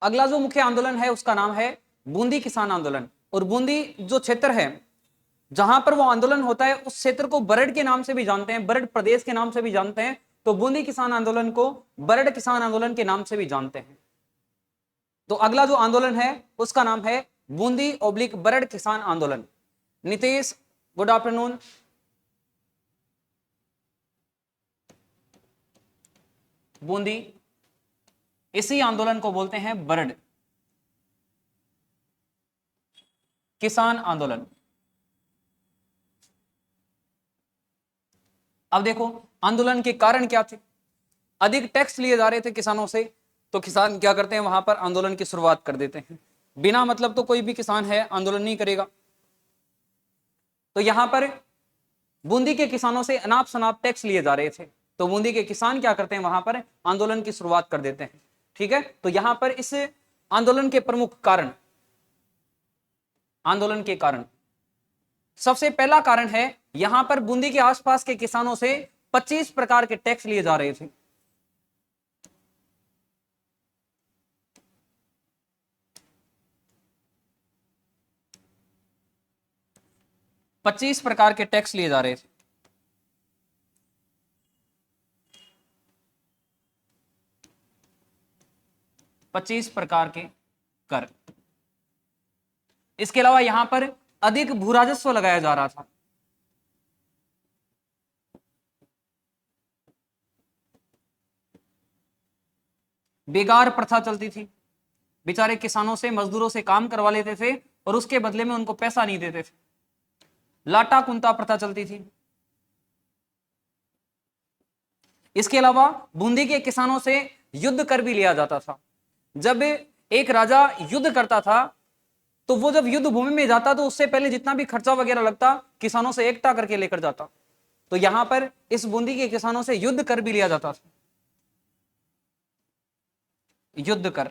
अगला जो मुख्य आंदोलन है उसका नाम है बूंदी किसान आंदोलन। और बूंदी जो क्षेत्र है जहां पर वो आंदोलन होता है उस क्षेत्र को बरड के नाम से भी जानते हैं, बरड प्रदेश के नाम से भी जानते हैं। तो बूंदी किसान आंदोलन को बरड किसान आंदोलन के नाम से भी जानते हैं। तो अगला जो आंदोलन है उसका नाम है बूंदी ओब्लिक बरड किसान आंदोलन। Nitish, good afternoon. बूंदी, इसी आंदोलन को बोलते हैं बरड किसान आंदोलन। अब देखो आंदोलन के कारण क्या थे। अधिक टैक्स लिए जा रहे थे किसानों से, तो किसान क्या करते हैं, वहां पर आंदोलन की शुरुआत कर देते हैं। बिना मतलब तो कोई भी किसान है आंदोलन नहीं करेगा। तो यहां पर बूंदी के किसानों से अनाप शनाप टैक्स लिए जा रहे थे, तो बूंदी के किसान क्या करते हैं, वहां पर आंदोलन की शुरुआत कर देते हैं। ठीक है, तो यहां पर इस आंदोलन के प्रमुख कारण, आंदोलन के कारण सबसे पहला कारण है यहां पर बूंदी के आसपास के किसानों से 25 प्रकार के टैक्स लिए जा रहे थे। पच्चीस प्रकार के टैक्स लिए जा रहे थे। पच्चीस प्रकार के कर। इसके अलावा यहां पर अधिक भू राजस्व लगाया जा रहा था। बेगार प्रथा चलती थी, बेचारे किसानों से, मजदूरों से काम करवा लेते थे और उसके बदले में उनको पैसा नहीं देते थे। लाटा कुंता प्रथा चलती थी। इसके अलावा बूंदी के किसानों से युद्ध कर भी लिया जाता था। जब एक राजा युद्ध करता था तो वो जब युद्ध भूमि में जाता तो उससे पहले जितना भी खर्चा वगैरह लगता किसानों से एकता करके लेकर जाता। तो यहां पर इस बूंदी के किसानों से युद्ध कर भी लिया जाता था। युद्ध कर।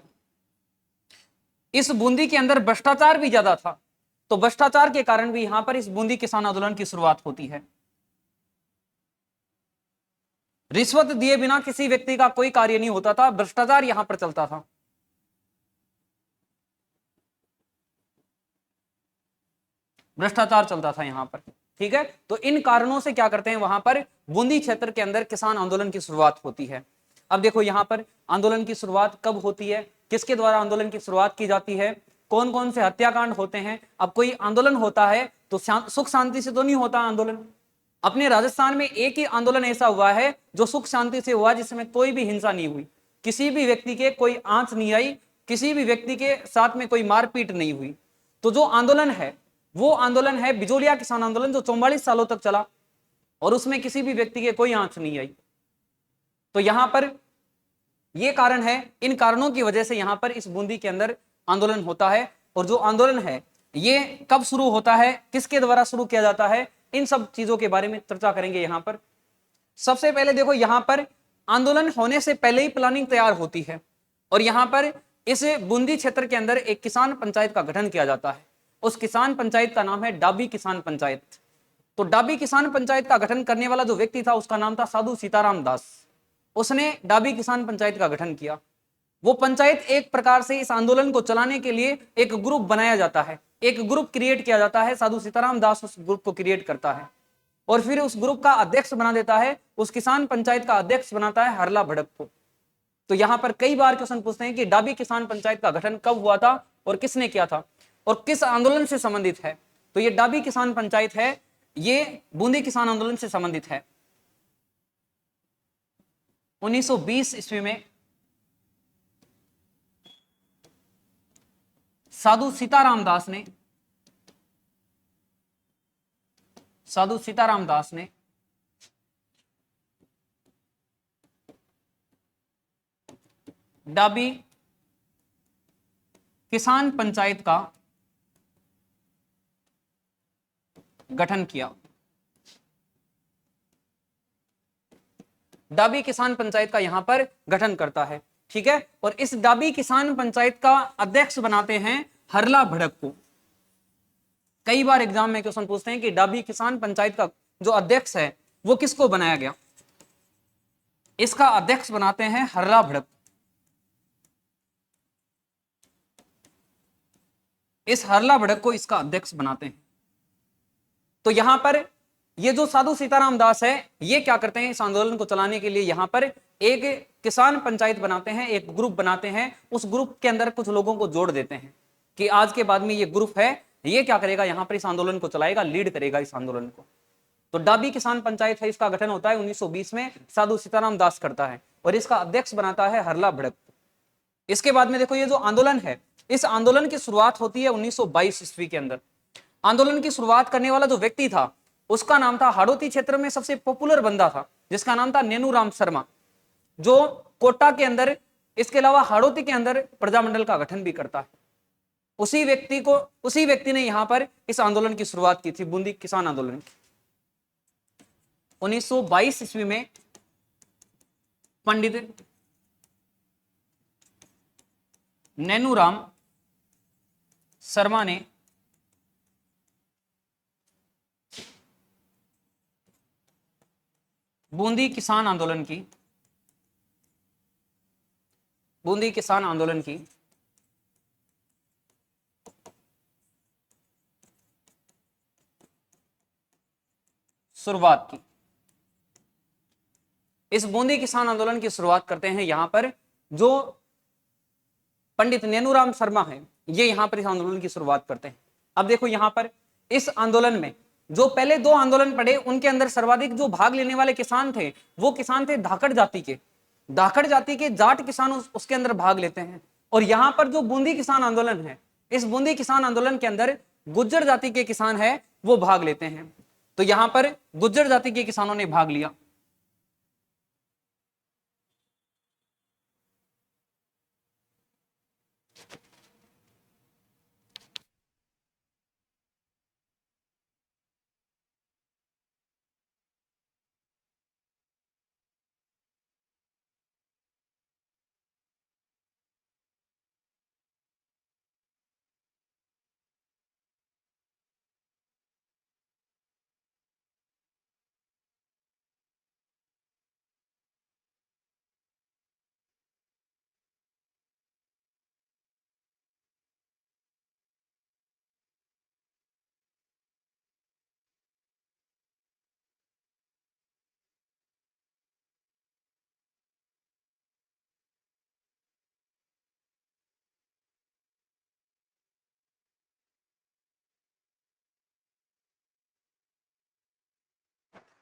इस बूंदी के अंदर भ्रष्टाचार भी ज्यादा था, तो भ्रष्टाचार के कारण भी यहां पर इस बूंदी किसान आंदोलन की शुरुआत होती है। रिश्वत दिए बिना किसी व्यक्ति का कोई कार्य नहीं होता था, भ्रष्टाचार यहां पर चलता था। भ्रष्टाचार चलता था यहां पर। ठीक है, तो इन कारणों से क्या करते हैं, वहां पर बूंदी क्षेत्र के अंदर किसान आंदोलन की शुरुआत होती है। अब देखो यहां पर आंदोलन की शुरुआत कब होती है, किसके द्वारा आंदोलन की शुरुआत की जाती है, कौन कौन से हत्याकांड होते हैं। अब कोई आंदोलन होता है तो सुख शांति से तो नहीं होता आंदोलन। अपने राजस्थान में एक ही आंदोलन ऐसा हुआ है जो सुख शांति से हुआ, जिसमें कोई भी हिंसा नहीं हुई, किसी भी व्यक्ति के कोई आंच नहीं आई, किसी भी व्यक्ति के साथ में कोई मारपीट नहीं हुई। तो जो आंदोलन है वो आंदोलन है बिजोलिया किसान आंदोलन, जो 44 सालों तक चला और उसमें किसी भी व्यक्ति के कोई आंच नहीं आई। तो यहां पर यह कारण है, इन कारणों की वजह से यहां पर इस बूंदी के अंदर आंदोलन होता है। और जो आंदोलन है ये कब शुरू होता है, किसके द्वारा शुरू किया जाता है, इन सब चीजों के बारे में चर्चा करेंगे यहां पर। सबसे पहले देखो यहां पर आंदोलन होने से पहले ही प्लानिंग तैयार होती है और यहां पर इस बूंदी क्षेत्र के अंदर एक किसान पंचायत का गठन किया जाता है। उस किसान पंचायत का नाम है डाबी किसान पंचायत। तो डाबी किसान पंचायत का गठन करने वाला जो व्यक्ति था उसका नाम था साधु सीताराम दास। उसने डाबी किसान पंचायत का गठन किया। वो पंचायत एक प्रकार से इस आंदोलन को चलाने के लिए एक ग्रुप बनाया जाता है, एक ग्रुप क्रिएट किया जाता है। साधु सीताराम दास उस ग्रुप को क्रिएट करता है और फिर उस ग्रुप का अध्यक्ष बना देता है, उस किसान पंचायत का अध्यक्ष बनाता है हरला भड़क को। तो यहां पर कई बार क्वेश्चन पूछते हैं कि डाबी किसान पंचायत का गठन कब हुआ था और किसने किया था और किस आंदोलन से संबंधित है। तो ये डाबी किसान पंचायत है, ये बूंदी किसान आंदोलन से संबंधित है। 1920 ईस्वी में साधु सीताराम दास ने डाबी किसान पंचायत का गठन किया। डाबी किसान पंचायत का यहां पर गठन करता है। ठीक है, और इस डाबी किसान पंचायत का अध्यक्ष बनाते हैं हरला भड़क को। कई बार एग्जाम में क्वेश्चन पूछते हैं कि डाबी किसान पंचायत का जो अध्यक्ष है वो किसको बनाया गया। इसका अध्यक्ष बनाते हैं हरला भड़क। इस हरला भड़क को इसका अध्यक्ष बनाते हैं। तो यहां पर ये जो साधु सीताराम दास है ये क्या करते हैं, इस आंदोलन को चलाने के लिए यहां पर एक किसान पंचायत बनाते हैं, एक ग्रुप बनाते हैं। उस ग्रुप के अंदर कुछ लोगों को जोड़ देते हैं कि आज के बाद में ये ग्रुप है, ये क्या करेगा, यहां पर इस आंदोलन को चलाएगा, लीड करेगा इस आंदोलन को। तो डाबी किसान पंचायत है, इसका गठन होता है 1920 में, साधु सीताराम दास करता है और इसका अध्यक्ष बनाता है हरला भड़क। इसके बाद में देखो ये जो आंदोलन है, इस आंदोलन की शुरुआत होती है 1922 ईस्वी के अंदर। आंदोलन की शुरुआत करने वाला जो व्यक्ति था उसका नाम था, हाड़ौती क्षेत्र में सबसे पॉपुलर बंदा था जिसका नाम था नैनूराम शर्मा, जो कोटा के अंदर, इसके अलावा हाड़ौती के अंदर प्रजामंडल का गठन भी करता है। उसी व्यक्ति ने यहां पर इस आंदोलन की शुरुआत की थी, बूंदी किसान आंदोलन की। 1922 ईस्वी में पंडित नैनूराम शर्मा ने बूंदी किसान आंदोलन की शुरुआत की। इस बूंदी किसान आंदोलन की शुरुआत करते हैं यहां पर जो पंडित नैनूराम शर्मा है, ये यहां पर इस आंदोलन की शुरुआत करते हैं। अब देखो यहां पर इस आंदोलन में जो पहले दो आंदोलन पड़े उनके अंदर सर्वाधिक जो भाग लेने वाले किसान थे वो किसान थे धाकड़ जाति के जाट किसान उसके अंदर भाग लेते हैं। और यहां पर जो बूंदी किसान आंदोलन है, इस बूंदी किसान आंदोलन के अंदर गुज्जर जाति के किसान है वो भाग लेते हैं। तो यहां पर गुज्जर जाति के किसानों ने भाग लिया।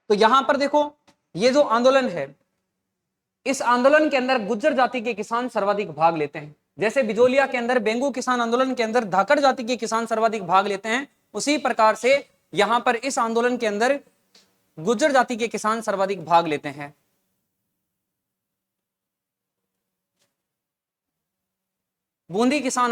तो यहां पर देखो ये जो आंदोलन है, इस आंदोलन के अंदर गुज्जर जाति के किसान सर्वाधिक भाग लेते हैं। जैसे बिजोलिया के अंदर बेंगू किसान आंदोलन के अंदर धाकड़ जाति के किसान सर्वाधिक भाग लेते हैं, उसी प्रकार से यहां पर इस आंदोलन के अंदर गुज्जर जाति के किसान सर्वाधिक भाग लेते हैं। बूंदी किसान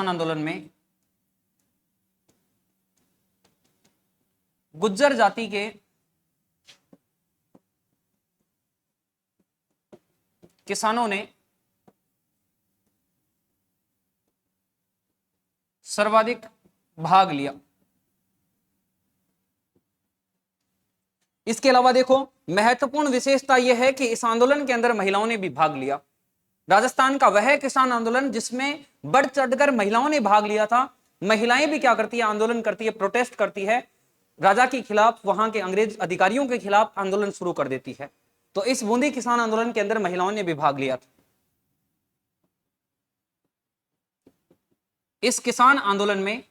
आंदोलन में गुज्जर जाति के किसानों ने सर्वाधिक भाग लिया। इसके अलावा देखो महत्वपूर्ण विशेषता यह है कि इस आंदोलन के अंदर महिलाओं ने भी भाग लिया। राजस्थान का वह किसान आंदोलन जिसमें बढ़ चढ़कर महिलाओं ने भाग लिया था। महिलाएं भी क्या करती है, आंदोलन करती है, प्रोटेस्ट करती है, राजा के खिलाफ, वहां के अंग्रेज अधिकारियों के खिलाफ आंदोलन शुरू कर देती है। तो इस बूंदी किसान आंदोलन के अंदर महिलाओं ने भी भाग लिया था। इस किसान आंदोलन में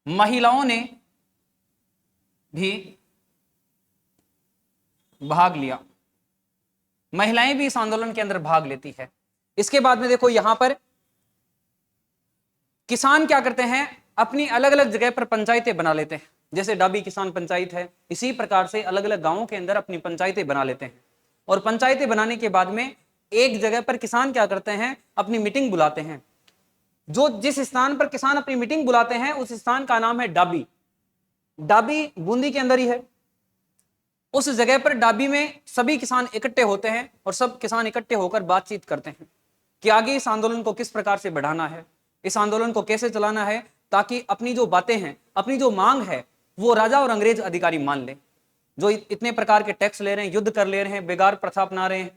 महिलाओं ने भी भाग लिया। महिलाएं भी इस आंदोलन के अंदर भाग लेती है। इसके बाद में देखो यहां पर किसान क्या करते हैं, अपनी अलग अलग जगह पर पंचायतें बना लेते हैं। जैसे डाबी किसान पंचायत है, इसी प्रकार से अलग अलग गांवों के अंदर अपनी पंचायतें बना लेते हैं। और पंचायतें बनाने के बाद में एक जगह पर किसान क्या करते हैं, अपनी मीटिंग बुलाते हैं। जो जिस स्थान पर किसान अपनी मीटिंग बुलाते हैं उस स्थान का नाम है डाबी। डाबी बूंदी के अंदर ही है। उस जगह पर डाबी में सभी किसान इकट्ठे होते हैं और सब किसान इकट्ठे होकर बातचीत करते हैं कि आगे इस आंदोलन को किस प्रकार से बढ़ाना है, इस आंदोलन को कैसे चलाना है ताकि अपनी जो बातें हैं, अपनी जो मांग है, वो राजा और अंग्रेज अधिकारी मान लें। जो इतने प्रकार के टैक्स ले रहे हैं, युद्ध कर ले रहे हैं, बेगार प्रथा अपना रहे हैं,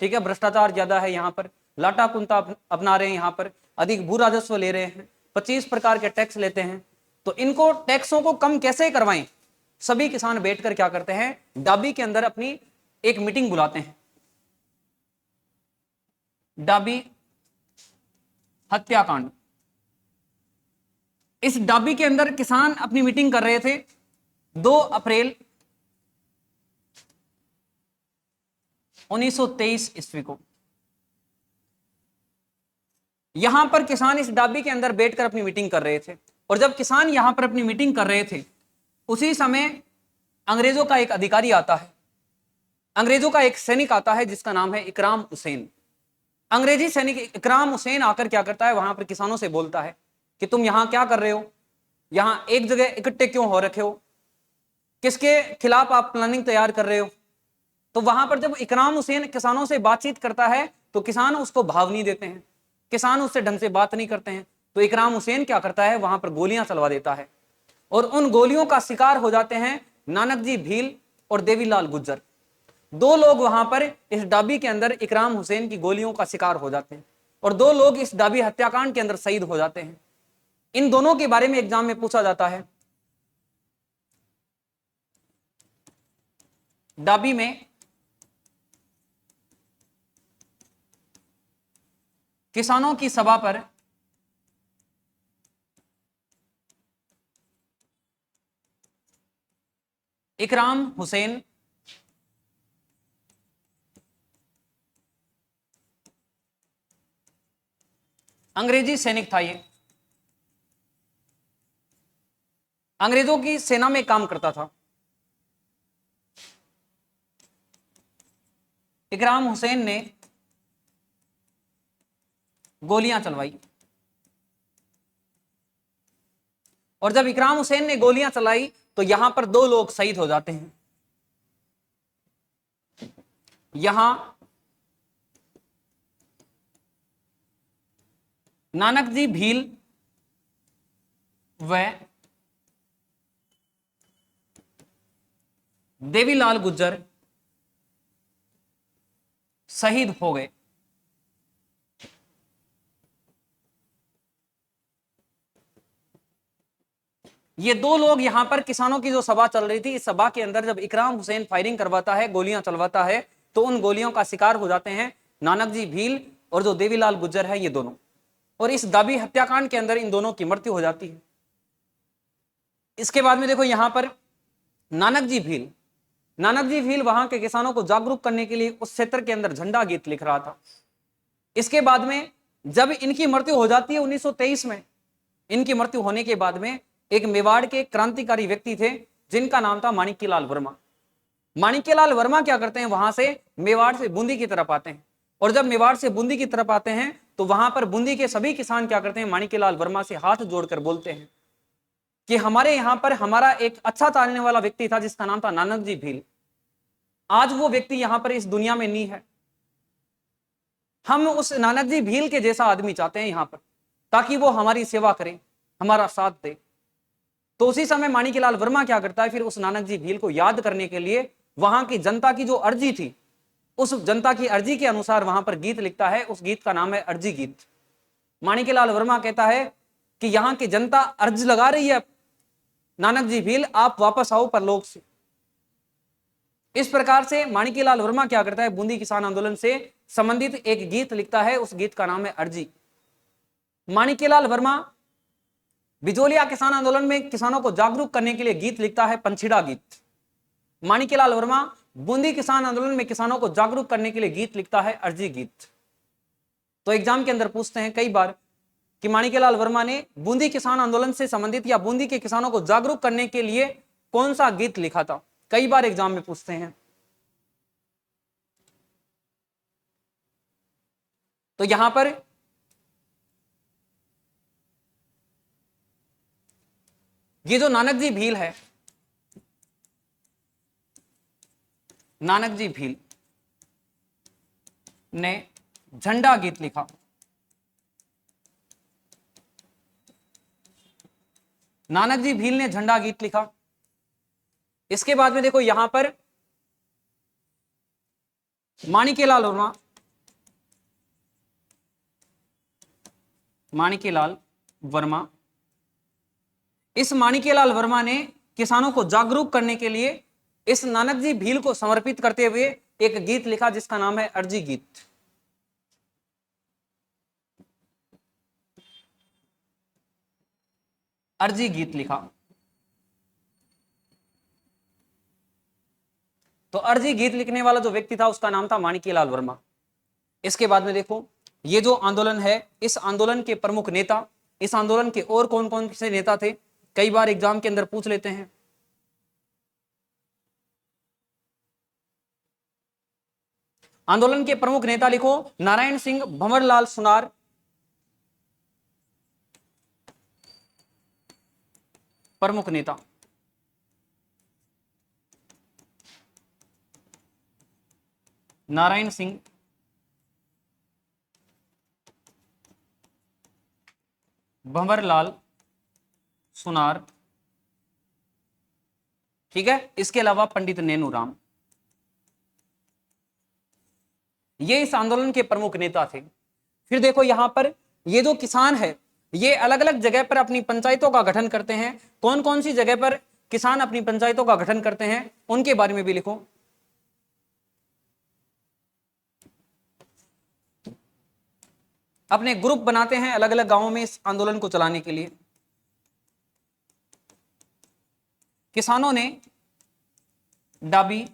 ठीक है, भ्रष्टाचार ज्यादा है यहाँ पर, लाटा कुंता अपना रहे हैं, यहाँ पर अधिक भू राजस्व ले रहे हैं, 25 प्रकार के टैक्स लेते हैं, तो इनको टैक्सों को कम कैसे करवाएं। सभी किसान बैठकर क्या करते हैं, डाबी के अंदर अपनी एक मीटिंग बुलाते हैं, डाबी हत्याकांड। इस डाबी के अंदर किसान अपनी मीटिंग कर रहे थे 2 अप्रैल 1923 ईस्वी को। यहां पर किसान इस डाबी के अंदर बैठकर अपनी मीटिंग कर रहे थे, और जब किसान यहां पर अपनी मीटिंग कर रहे थे उसी समय अंग्रेजों का एक अधिकारी आता है, अंग्रेजों का एक सैनिक आता है जिसका नाम है इकराम हुसैन। अंग्रेजी सैनिक इकराम हुसैन आकर क्या करता है, वहां पर किसानों से बोलता है कि तुम यहां क्या कर रहे हो, यहां एक जगह इकट्ठे क्यों हो रखे हो, किसके खिलाफ आप प्लानिंग तैयार कर रहे हो। तो वहां पर जब इकराम हुसैन किसानों से बातचीत करता है तो किसान उसको भाव नहीं देते हैं, किसान उससे ढंग से बात नहीं करते हैं, तो इकराम हुसैन क्या करता है, वहां पर गोलियां चलवा देता है, और उन गोलियों का शिकार हो जाते हैं नानक जी भील और देवीलाल गुज्जर। 2 लोग वहां पर इस डाबी के अंदर इकराम हुसैन की गोलियों का शिकार हो जाते हैं, और 2 लोग इस डाबी हत्याकांड के अंदर शहीद हो जाते हैं। इन दोनों के बारे में एग्जाम में पूछा जाता है। डाबी में किसानों की सभा पर इकराम हुसैन अंग्रेजी सैनिक था, ये अंग्रेजों की सेना में काम करता था। इकराम हुसैन ने गोलियां चलवाई, और जब इकराम हुसैन ने गोलियां चलाई तो यहां पर 2 लोग शहीद हो जाते हैं। यहां नानक जी भील व देवीलाल गुज्जर शहीद हो गए। ये 2 लोग यहां पर किसानों की जो सभा चल रही थी, इस सभा के अंदर जब इकराम हुसैन फायरिंग करवाता है, गोलियां चलवाता है, तो उन गोलियों का शिकार हो जाते हैं नानक जी भील और जो देवीलाल गुज्जर है, ये दोनों, और इस डाबी हत्याकांड के अंदर इन दोनों की मृत्यु हो जाती है। इसके बाद में देखो यहां पर नानक जी भील वहां के किसानों को जागरूक करने के लिए उस क्षेत्र के अंदर झंडा गीत लिख रहा था। इसके बाद में जब इनकी मृत्यु हो जाती है 1923 में, इनकी मृत्यु होने के बाद में एक मेवाड़ के क्रांतिकारी व्यक्ति थे जिनका नाम था माणिक्यलाल वर्मा। माणिक्यलाल वर्मा क्या करते हैं, वहां से मेवाड़ से बूंदी की तरफ आते हैं, और जब मेवाड़ से बूंदी की तरफ आते हैं तो वहां पर बूंदी के सभी किसान क्या करते हैं, माणिक्यलाल वर्मा से हाथ जोड़कर बोलते हैं कि हमारे यहां पर हमारा एक अच्छा चालने वाला व्यक्ति था जिसका नाम था नानक जी भील, आज वो व्यक्ति यहां पर इस दुनिया में नहीं है, हम उस नानक जी भील के जैसा आदमी चाहते हैं यहां पर, ताकि वो हमारी सेवा करे, हमारा साथ दे। तो उसी समय माणिक्यलाल वर्मा क्या करता है, फिर उस नानक जी भील को याद करने के लिए वहां की जनता की जो अर्जी थी, उस जनता की अर्जी के अनुसार वहां पर गीत लिखता है। उस गीत का नाम है अर्जी गीत। माणिक्यलाल वर्मा कहता है कि यहां की जनता अर्ज लगा रही है, नानक जी भील आप वापस आओ परलोक से। इस प्रकार से माणिक्यलाल वर्मा क्या करता है, बूंदी किसान आंदोलन से संबंधित एक गीत लिखता है, उस गीत का नाम है अर्जी। माणिक्यलाल वर्मा बिजोलिया किसान आंदोलन में किसानों को जागरूक करने के लिए गीत लिखता है, पंछीड़ा गीत। माणिक्यलाल वर्मा बूंदी किसान आंदोलन में किसानों को जागरूक करने के लिए गीत लिखता है, अर्जी गीत। तो एग्जाम के अंदर पूछते हैं कई बार कि माणिक्यलाल वर्मा ने बूंदी किसान आंदोलन से संबंधित या बूंदी के किसानों को जागरूक करने के लिए कौन सा गीत लिखा था, कई बार एग्जाम में पूछते हैं। तो यहां पर ये जो नानक जी भील है, नानक जी भील ने झंडा गीत लिखा। नानक जी भील ने झंडा गीत लिखा। इसके बाद में देखो यहां पर माणिक्यलाल वर्मा, माणिक्यलाल वर्मा, इस माणिक्यलाल वर्मा ने किसानों को जागरूक करने के लिए इस नानक जी भील को समर्पित करते हुए एक गीत लिखा जिसका नाम है अर्जी गीत। अर्जी गीत लिखा। तो अर्जी गीत लिखने वाला जो व्यक्ति था उसका नाम था माणिक्यलाल वर्मा। इसके बाद में देखो ये जो आंदोलन है, इस आंदोलन के प्रमुख नेता, इस आंदोलन के और कौन कौन से नेता थे, कई बार एग्जाम के अंदर पूछ लेते हैं। आंदोलन के प्रमुख नेता लिखो नारायण सिंह, भंवरलाल सुनार, प्रमुख नेता। नारायण सिंह, भंवरलाल सुनार, ठीक है। इसके अलावा पंडित नेनूराम, ये इस आंदोलन के प्रमुख नेता थे। फिर देखो यहां पर ये जो किसान है ये अलग अलग जगह पर अपनी पंचायतों का गठन करते हैं। कौन कौन सी जगह पर किसान अपनी पंचायतों का गठन करते हैं उनके बारे में भी लिखो। अपने ग्रुप बनाते हैं अलग अलग गांवों में इस आंदोलन को चलाने के लिए। किसानों ने डाबी,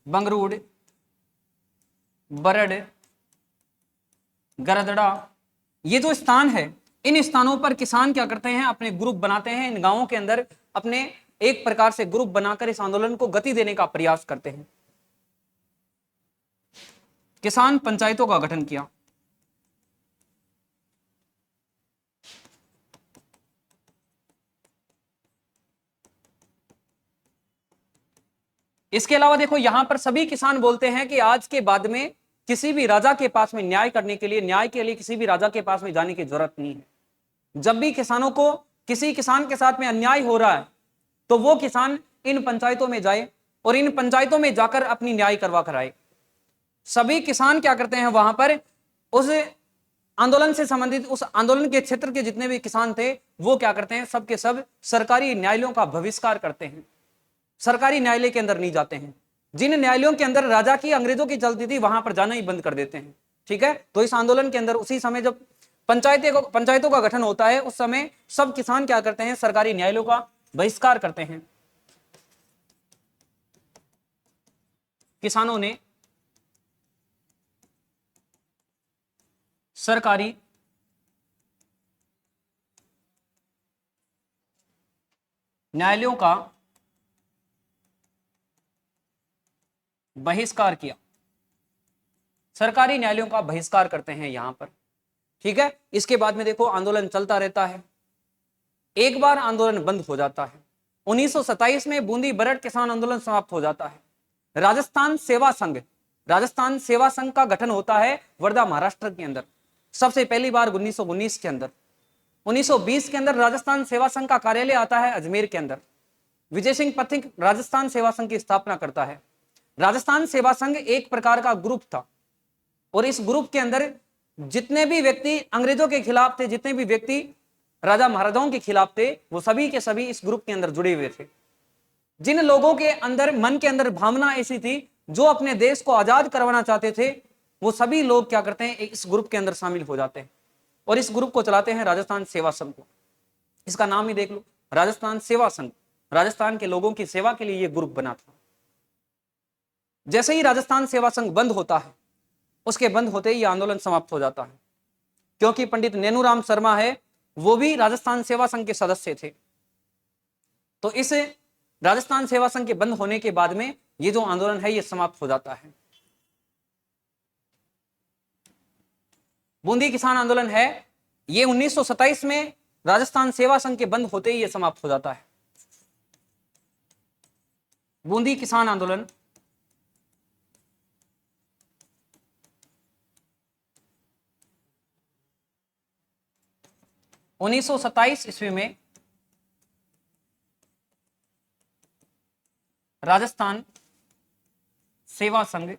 बंगरूड, बरड, गरदड़ा, ये जो स्थान है इन स्थानों पर किसान क्या करते हैं, अपने ग्रुप बनाते हैं। इन गांवों के अंदर अपने एक प्रकार से ग्रुप बनाकर इस आंदोलन को गति देने का प्रयास करते हैं। किसान पंचायतों का गठन किया। इसके अलावा देखो यहां पर सभी किसान बोलते हैं कि आज के बाद में किसी भी राजा के पास में न्याय करने के लिए, न्याय के लिए किसी भी राजा के पास में जाने की जरूरत नहीं है। जब भी किसानों को किसी किसान के साथ में अन्याय हो रहा है तो वो किसान इन पंचायतों में जाए और इन पंचायतों में जाकर अपनी न्याय करवा कर आए। सभी किसान क्या करते हैं वहां पर उस आंदोलन से संबंधित, उस आंदोलन के क्षेत्र के जितने भी किसान थे वो क्या करते हैं, सब के सब सरकारी न्यायालयों का बहिष्कार करते हैं। सरकारी न्यायालय के अंदर नहीं जाते हैं। जिन न्यायालयों के अंदर राजा की, अंग्रेजों की चलती थी वहां पर जाना ही बंद कर देते हैं। ठीक है। तो इस आंदोलन के अंदर उसी समय जब पंचायतों का गठन होता है उस समय सब किसान क्या करते हैं, सरकारी न्यायालयों का बहिष्कार करते हैं। किसानों ने सरकारी न्यायालयों का बहिष्कार किया। सरकारी न्यायालयों का बहिष्कार करते हैं यहां पर। ठीक है। इसके बाद में देखो आंदोलन चलता रहता है। एक बार आंदोलन बंद हो जाता है। 1927 में बूंदी बरड किसान आंदोलन समाप्त हो जाता है। राजस्थान सेवा संघ, राजस्थान सेवा संघ का गठन होता है वर्धा, महाराष्ट्र के अंदर सबसे पहली बार 1919 के अंदर। 1920 के अंदर राजस्थान सेवा संघ का कार्यालय आता है अजमेर के अंदर। विजय सिंह पथिक राजस्थान सेवा संघ की स्थापना करता है। राजस्थान सेवा संघ एक प्रकार का ग्रुप था और इस ग्रुप के अंदर जितने भी व्यक्ति अंग्रेजों के खिलाफ थे, जितने भी व्यक्ति राजा महाराजाओं के खिलाफ थे, वो सभी के सभी इस ग्रुप के अंदर जुड़े हुए थे। जिन लोगों के अंदर, मन के अंदर भावना ऐसी थी जो अपने देश को आजाद करवाना चाहते थे, वो सभी लोग क्या करते हैं, इस ग्रुप के अंदर शामिल हो जाते हैं और इस ग्रुप को चलाते हैं राजस्थान सेवा संघ को। इसका नाम ही देख लो, राजस्थान सेवा संघ। राजस्थान के लोगों की सेवा के लिए यह ग्रुप बना था। जैसे ही राजस्थान सेवा संघ बंद होता है, उसके बंद होते ही आंदोलन समाप्त हो जाता है, क्योंकि पंडित नेनूराम शर्मा है वो भी राजस्थान सेवा संघ के सदस्य थे। तो इस राजस्थान सेवा संघ के बंद होने के बाद में ये जो आंदोलन है ये समाप्त हो जाता है। बूंदी किसान आंदोलन है ये 1927 में राजस्थान सेवा संघ के बंद होते ही ये समाप्त हो जाता है। बूंदी किसान आंदोलन 1927 ईस्वी में राजस्थान सेवा संघ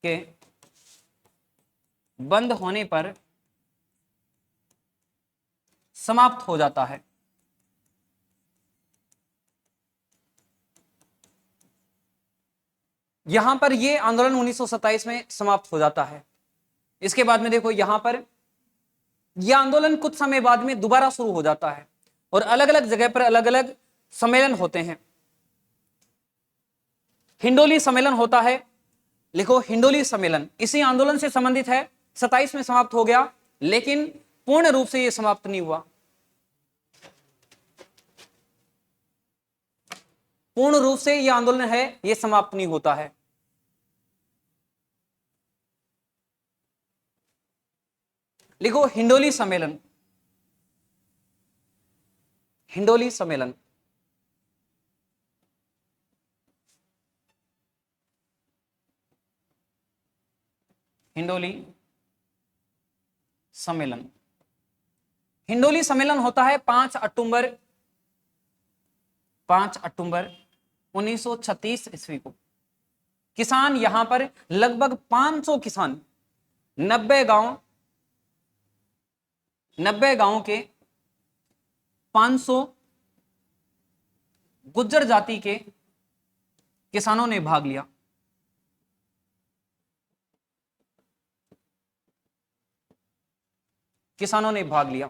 के बंद होने पर समाप्त हो जाता है। यहां पर यह आंदोलन 1927 में समाप्त हो जाता है। इसके बाद में देखो यहां पर यह आंदोलन कुछ समय बाद में दोबारा शुरू हो जाता है और अलग अलग जगह पर अलग अलग सम्मेलन होते हैं। हिंडोली सम्मेलन होता है, लिखो हिंडोली सम्मेलन, इसी आंदोलन से संबंधित है। 27 में समाप्त हो गया, लेकिन पूर्ण रूप से यह समाप्त नहीं हुआ। पूर्ण रूप से यह आंदोलन है, यह समाप्त नहीं होता है। लिखो हिंडोली सम्मेलन, हिंडोली सम्मेलन। हिंडोली सम्मेलन, हिंडोली सम्मेलन होता है 5 अक्टूबर 1936 ईस्वी को। किसान यहां पर लगभग 500 किसान 90 गांव के 500 गुज्जर जाति के किसानों ने भाग लिया। किसानों ने भाग लिया।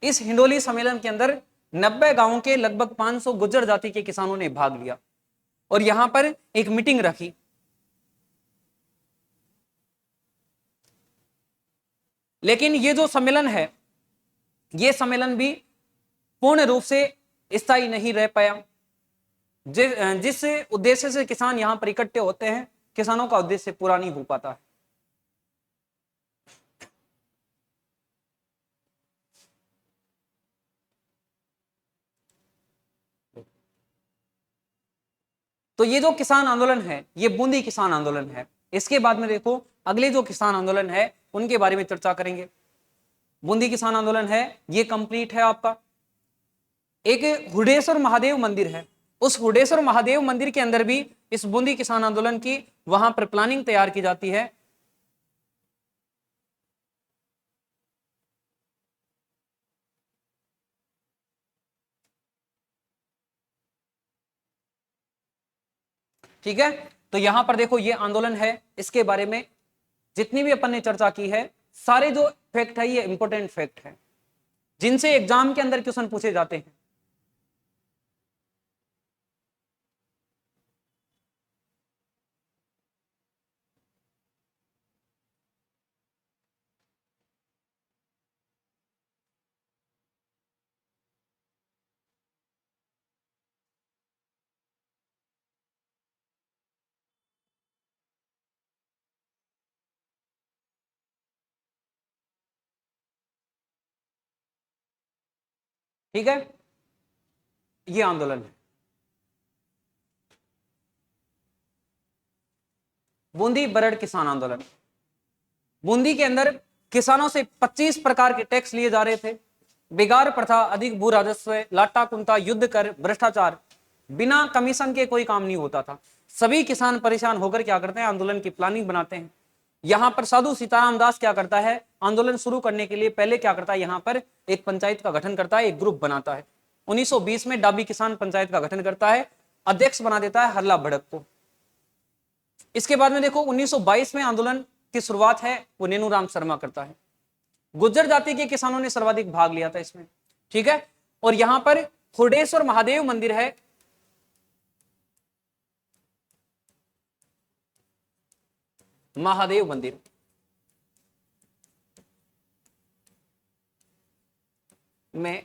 इस हिंडोली सम्मेलन के अंदर 90 गांवों के लगभग 500 गुज्जर जाति के किसानों ने भाग लिया और यहां पर एक मीटिंग रखी। लेकिन ये जो सम्मेलन है, ये सम्मेलन भी पूर्ण रूप से स्थायी नहीं रह पाया। जिस उद्देश्य से किसान यहां पर इकट्ठे होते हैं, किसानों का उद्देश्य पूरा नहीं हो पाता है। तो ये जो किसान आंदोलन है, ये बूंदी किसान आंदोलन है। इसके बाद में देखो अगले जो किसान आंदोलन है उनके बारे में चर्चा करेंगे। बूंदी किसान आंदोलन है, ये कंप्लीट है आपका। एक हुडेश्वर महादेव मंदिर है, उस हुडेश्वर महादेव मंदिर के अंदर भी इस बूंदी किसान आंदोलन की वहां पर प्लानिंग तैयार की जाती है। ठीक है, तो यहां पर देखो ये आंदोलन है, इसके बारे में जितनी भी अपन ने चर्चा की है, सारे जो फैक्ट है ये इंपॉर्टेंट फैक्ट है जिनसे एग्जाम के अंदर क्वेश्चन पूछे जाते हैं। ठीक है, ये आंदोलन है बूंदी बरड़ किसान आंदोलन। बूंदी के अंदर किसानों से 25 प्रकार के टैक्स लिए जा रहे थे। बेगार प्रथा, अधिक भू राजस्व, लाटा कुंता, युद्ध कर, भ्रष्टाचार, बिना कमीशन के कोई काम नहीं होता था। सभी किसान परेशान होकर क्या करते हैं, आंदोलन की प्लानिंग बनाते हैं। यहां पर साधु सीताराम दास क्या करता है, आंदोलन शुरू करने के लिए पहले क्या करता है, यहां पर एक पंचायत का गठन करता है, एक ग्रुप बनाता है। 1920 में डाबी किसान पंचायत का गठन करता है, अध्यक्ष बना देता है हरला भड़क को। इसके बाद में देखो 1922 में आंदोलन की शुरुआत है वो नेनूराम शर्मा करता है। गुज्जर जाति के किसानों ने सर्वाधिक भाग लिया था इसमें। ठीक है, और यहां पर हुडेश्वर महादेव मंदिर है, महादेव मंदिर में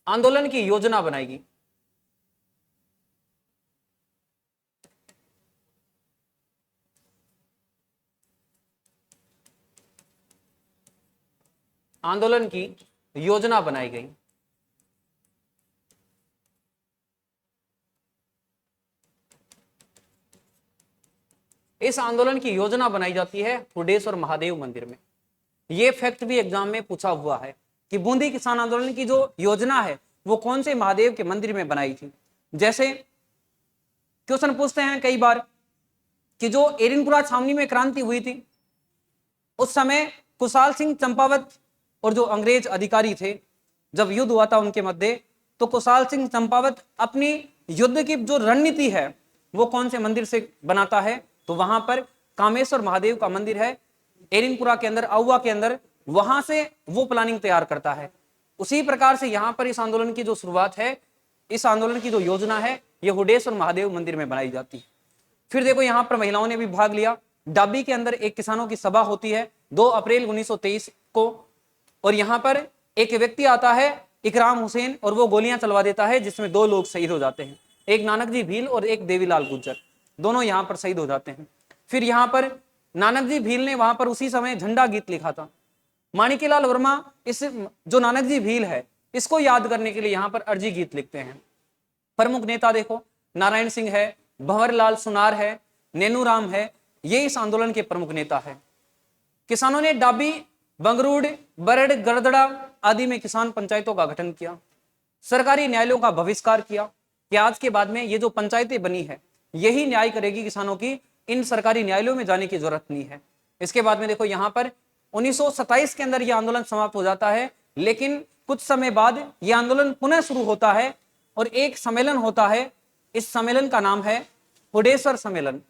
आंदोलन की योजना बनाएगी। आंदोलन की योजना बनाई गई। इस आंदोलन की योजना बनाई जाती है हुडेश्वर महादेव मंदिर में। ये फैक्ट भी एग्जाम में पूछा हुआ है कि बूंदी किसान आंदोलन की जो योजना है वो कौन से महादेव के मंदिर में बनाई थी। जैसे क्वेश्चन पूछते हैं कई बार कि जो एरिनपुरा छावनी में क्रांति हुई थी उस समय कुशाल सिंह चंपावत और जो अंग्रेज अधिकारी थे, जब युद्ध हुआ था उनके मध्य, तो कुशाल सिंह चंपावत अपनी युद्ध की जो रणनीति है वो कौन से मंदिर से बनाता है, तो वहां पर कामेश्वर महादेव का मंदिर है एरिनपुरा के अंदर, आउवा के अंदर, वहां से वो प्लानिंग तैयार करता है। उसी प्रकार से यहां पर इस आंदोलन की जो शुरुआत है, इस आंदोलन की जो योजना है, ये हुडेश्वर महादेव मंदिर में बनाई जाती है। फिर देखो यहां पर महिलाओं ने भी भाग लिया। डाबी के अंदर एक किसानों की सभा होती है 2 अप्रैल 1923 को, और यहां पर एक व्यक्ति आता है इकराम हुसैन, और वो गोलियां चलवा देता है जिसमें 2 लोग शहीद हो जाते हैं, एक नानक जी भील और एक देवीलाल गुर्जर, दोनों यहां पर शहीद हो जाते हैं। फिर यहां पर नानक जी भील ने वहां पर उसी समय झंडा गीत लिखा था। माणिक्यलाल वर्मा इस जो नानक जी भील है इसको याद करने के लिए यहां पर अर्जी गीत लिखते हैं। प्रमुख नेता देखो नारायण सिंह है, भंवरलाल सुनार है, नेनूराम है, ये इस आंदोलन के प्रमुख नेता है। किसानों ने डाबी, बंगरूड, बरड़, गरदड़ा आदि में किसान पंचायतों का गठन किया। सरकारी न्यायालयों का बहिष्कार किया कि आज के बाद में ये जो पंचायतें बनी है यही न्याय करेगी किसानों की, इन सरकारी न्यायालयों में जाने की जरूरत नहीं है। इसके बाद में देखो यहां पर 1927 के अंदर यह आंदोलन समाप्त हो जाता है, लेकिन कुछ समय बाद यह आंदोलन पुनः शुरू होता है और एक सम्मेलन होता है। इस सम्मेलन का नाम है हुडेश्वर सम्मेलन,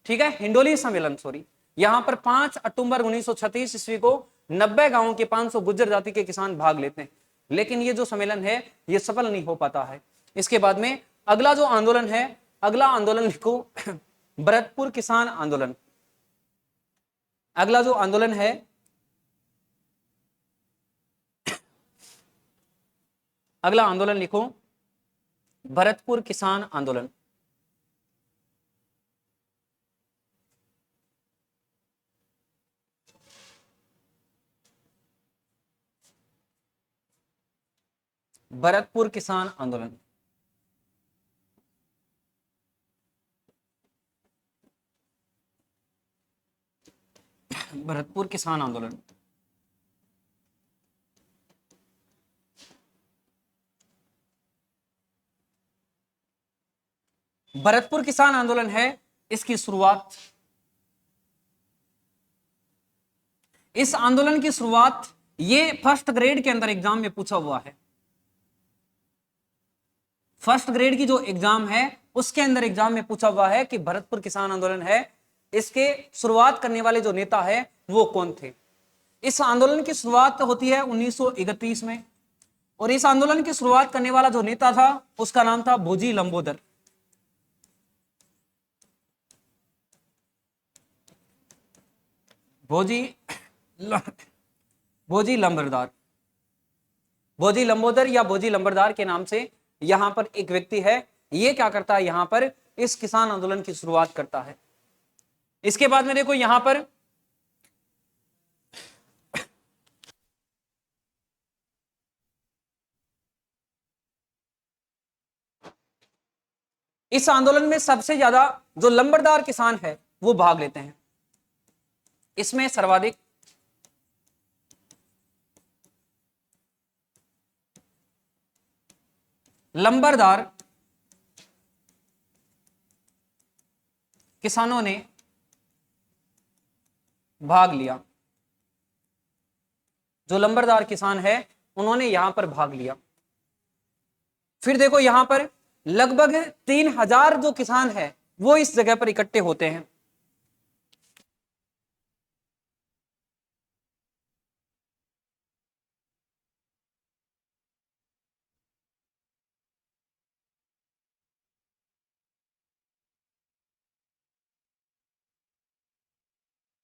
ठीक है, हिंडोली सम्मेलन, सॉरी। यहां पर 5 अक्टूबर 1936 ईस्वी को 90 गांवों के 500 गुर्जर जाति के किसान भाग लेते हैं, लेकिन ये जो सम्मेलन है ये सफल नहीं हो पाता है। इसके बाद में अगला जो आंदोलन है, अगला आंदोलन लिखो भरतपुर किसान आंदोलन। अगला जो आंदोलन है अगला आंदोलन लिखो भरतपुर किसान आंदोलन। भरतपुर किसान आंदोलन। भरतपुर किसान आंदोलन। भरतपुर किसान आंदोलन है, इसकी शुरुआत, इस आंदोलन की शुरुआत ये फर्स्ट ग्रेड के अंदर एग्जाम में पूछा हुआ है। फर्स्ट ग्रेड की जो एग्जाम है उसके अंदर एग्जाम में पूछा हुआ है कि भरतपुर किसान आंदोलन है, इसके शुरुआत करने वाले जो नेता है वो कौन थे। इस आंदोलन की शुरुआत होती है 1931 में, और इस आंदोलन की शुरुआत करने वाला जो नेता था उसका नाम था भोजी लंबोदर। भोजी लंबरदार, भोजी लंबोदर या भोजी लंबरदार के नाम से यहां पर एक व्यक्ति है। ये क्या करता है, यहां पर इस किसान आंदोलन की शुरुआत करता है। इसके बाद में देखो यहां पर इस आंदोलन में सबसे ज्यादा जो लंबरदार किसान है वो भाग लेते हैं। इसमें सर्वाधिक लंबरदार किसानों ने भाग लिया। जो लंबरदार किसान है उन्होंने यहां पर भाग लिया। फिर देखो यहां पर लगभग 3000 जो किसान है वो इस जगह पर इकट्ठे होते हैं।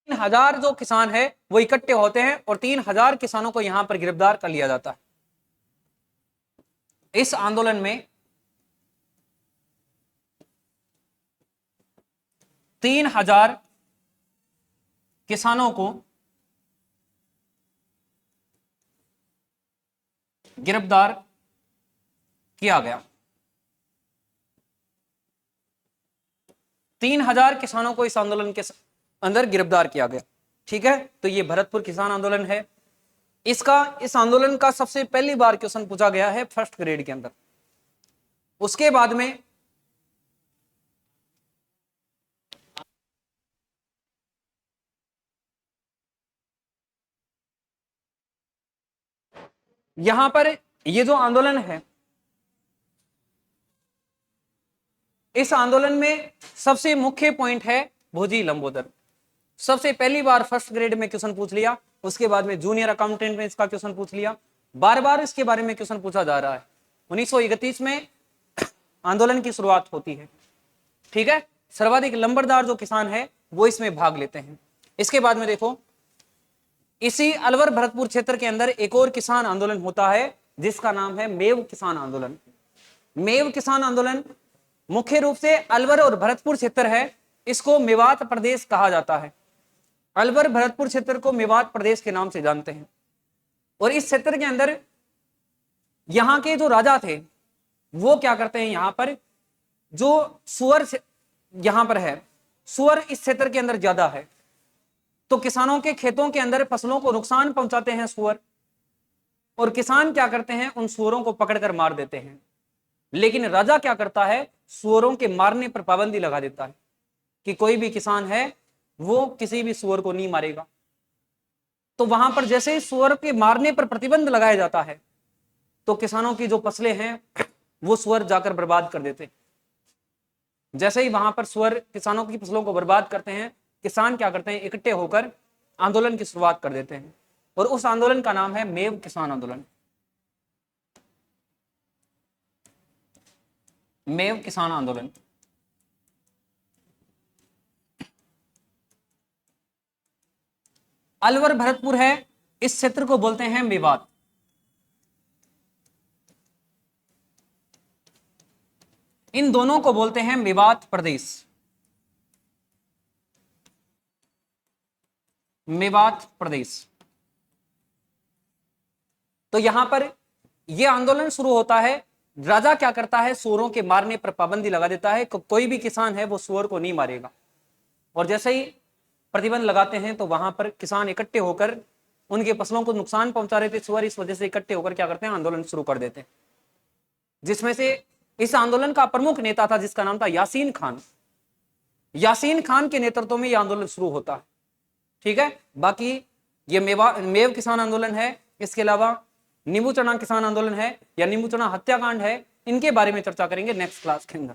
हजार जो किसान है वो इकट्ठे होते हैं और 3000 किसानों को यहां पर गिरफ्तार कर लिया जाता है। इस आंदोलन में 3000 किसानों को गिरफ्तार किया गया। 3,000 किसानों को इस आंदोलन के अंदर गिरफ्तार किया गया। ठीक है, तो ये भरतपुर किसान आंदोलन है। इस आंदोलन का सबसे पहली बार क्वेश्चन पूछा गया है फर्स्ट ग्रेड के अंदर। उसके बाद में यहां पर ये जो आंदोलन है, इस आंदोलन में सबसे मुख्य पॉइंट है भोजी लंबोदर। सबसे पहली बार फर्स्ट ग्रेड में क्वेश्चन पूछ लिया, उसके बाद में जूनियर अकाउंटेंट में इसका क्वेश्चन पूछ लिया, बार बार इसके बारे में क्वेश्चन पूछा जा रहा है। 1931 में आंदोलन की शुरुआत होती है। ठीक है, सर्वाधिक लंबरदार जो किसान है वो इसमें भाग लेते हैं। इसके बाद में देखो, इसी अलवर भरतपुर क्षेत्र के अंदर एक और किसान आंदोलन होता है जिसका नाम है मेव किसान आंदोलन। मेव किसान आंदोलन मुख्य रूप से अलवर और भरतपुर क्षेत्र है, इसको मेवात प्रदेश कहा जाता है। अलवर भरतपुर क्षेत्र को मेवात प्रदेश के नाम से जानते हैं। और इस क्षेत्र के अंदर यहां के जो राजा थे वो क्या करते हैं, यहां पर जो सुअर यहां पर है, सुअर इस क्षेत्र के अंदर ज्यादा है, तो किसानों के खेतों के अंदर फसलों को नुकसान पहुंचाते हैं सुअर, और किसान क्या करते हैं, उन सुअरों को पकड़कर मार देते हैं। लेकिन राजा क्या करता है, सुअरों के मारने पर पाबंदी लगा देता है कि कोई भी किसान है वो किसी भी सुअर को नहीं मारेगा। तो वहां पर जैसे ही सुअर के मारने पर प्रतिबंध लगाया जाता है तो किसानों की जो फसलें हैं वो सुअर जाकर बर्बाद कर देते। जैसे ही वहां पर सुअर किसानों की फसलों को बर्बाद करते हैं, किसान क्या करते हैं, इकट्ठे होकर आंदोलन की शुरुआत कर देते हैं, और उस आंदोलन का नाम है मेव किसान आंदोलन। मेव किसान आंदोलन। अलवर भरतपुर है, इस क्षेत्र को बोलते हैं मेवात। इन दोनों को बोलते हैं मेवात प्रदेश। मेवात प्रदेश। तो यहां पर यह आंदोलन शुरू होता है, राजा क्या करता है, सुअरों के मारने पर पाबंदी लगा देता है, कोई भी किसान है वो सुअर को नहीं मारेगा। और जैसे ही प्रतिबंध लगाते हैं तो वहां पर किसान इकट्ठे होकर उनके फसलों को नुकसान पहुंचा रहे थे सुअर, इस वजह से इकट्ठे होकर क्या करते हैं, आंदोलन शुरू कर देते हैं। जिसमें से इस आंदोलन का प्रमुख नेता था जिसका नाम था यासीन खान। यासीन खान के नेतृत्व में यह आंदोलन शुरू होता है। ठीक है, बाकी ये मेव किसान आंदोलन है, इसके अलावा नींबू चना किसान आंदोलन है या नींबू चना हत्याकांड है, इनके बारे में चर्चा करेंगे नेक्स्ट क्लास के अंदर।